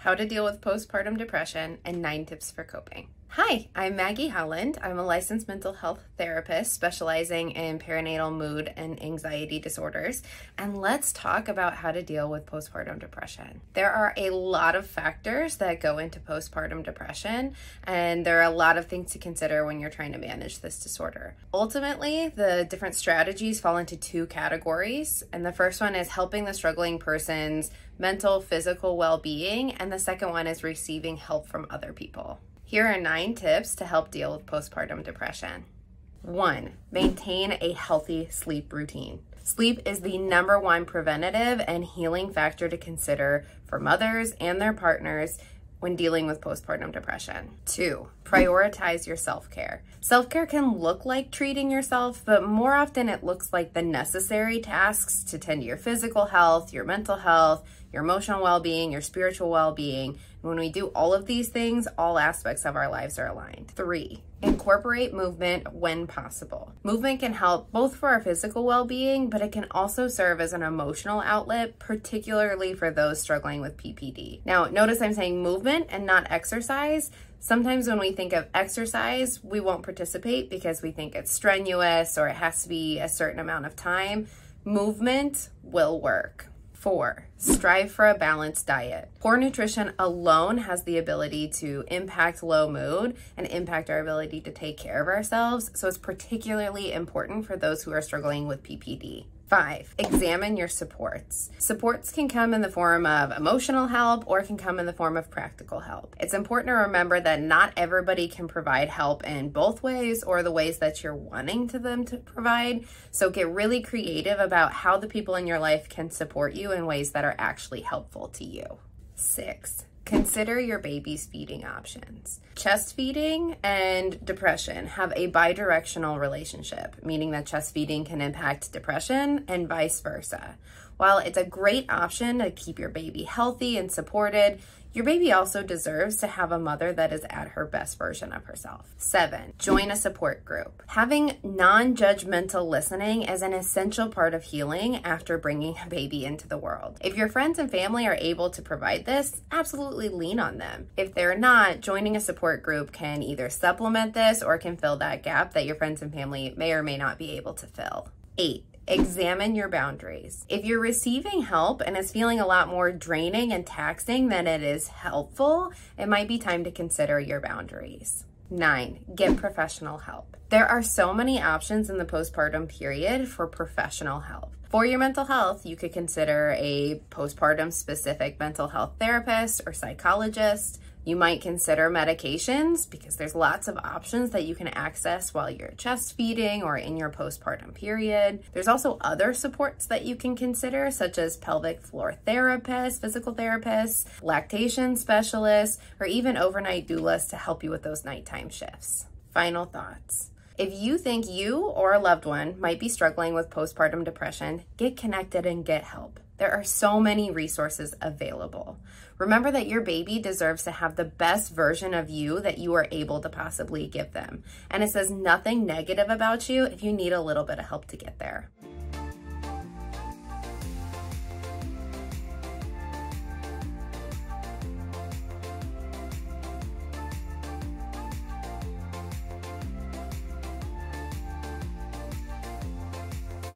How to Deal with Postpartum Depression, and 9 Tips for Coping. Hi, I'm Maggie, Holland. I'm a licensed mental health therapist specializing in perinatal mood and anxiety disorders, and let's talk about how to deal with postpartum depression. There are a lot of factors that go into postpartum depression, and there are a lot of things to consider when you're trying to manage this disorder. Ultimately, the different strategies fall into 2 categories, and the first one is helping the struggling person's mental, physical well-being, and the second one is receiving help from other people. Here are 9 tips to help deal with postpartum depression. 1. Maintain a healthy sleep routine. Sleep is the #1 preventative and healing factor to consider for mothers and their partners when dealing with postpartum depression. 2. Prioritize your self-care. Self-care can look like treating yourself, but more often it looks like the necessary tasks to tend to your physical health, your mental health, your emotional well-being, your spiritual well-being. And when we do all of these things, all aspects of our lives are aligned. 3. Incorporate movement when possible. Movement can help both for our physical well-being, but it can also serve as an emotional outlet, particularly for those struggling with PPD. Now, notice I'm saying movement and not exercise. Sometimes when we think of exercise, we won't participate because we think it's strenuous or it has to be a certain amount of time. Movement will work. 4. Strive for a balanced diet. Poor nutrition alone has the ability to impact low mood and impact our ability to take care of ourselves, so it's particularly important for those who are struggling with PPD. 5. Examine your supports. Supports can come in the form of emotional help or can come in the form of practical help. It's important to remember that not everybody can provide help in both ways or the ways that you're wanting them to provide. So get really creative about how the people in your life can support you in ways that are actually helpful to you. 6. Consider your baby's feeding options. Chest feeding and depression have a bidirectional relationship, meaning that chest feeding can impact depression and vice versa. While it's a great option to keep your baby healthy and supported, your baby also deserves to have a mother that is at her best version of herself. 7. Join a support group. Having non-judgmental listening is an essential part of healing after bringing a baby into the world. If your friends and family are able to provide this, absolutely lean on them. If they're not, joining a support group can either supplement this or can fill that gap that your friends and family may or may not be able to fill. 8. Examine your boundaries. If you're receiving help and it's feeling a lot more draining and taxing than it is helpful, it might be time to consider your boundaries. 9. Get professional help. There are so many options in the postpartum period for professional help. For your mental health, you could consider a postpartum specific mental health therapist or psychologist. You might consider medications because there's lots of options that you can access while you're chest feeding or in your postpartum period. There's also other supports that you can consider, such as pelvic floor therapists, physical therapists, lactation specialists, or even overnight doulas to help you with those nighttime shifts. Final thoughts. If you think you or a loved one might be struggling with postpartum depression, get connected and get help. There are so many resources available. Remember that your baby deserves to have the best version of you that you are able to possibly give them. And it says nothing negative about you if you need a little bit of help to get there.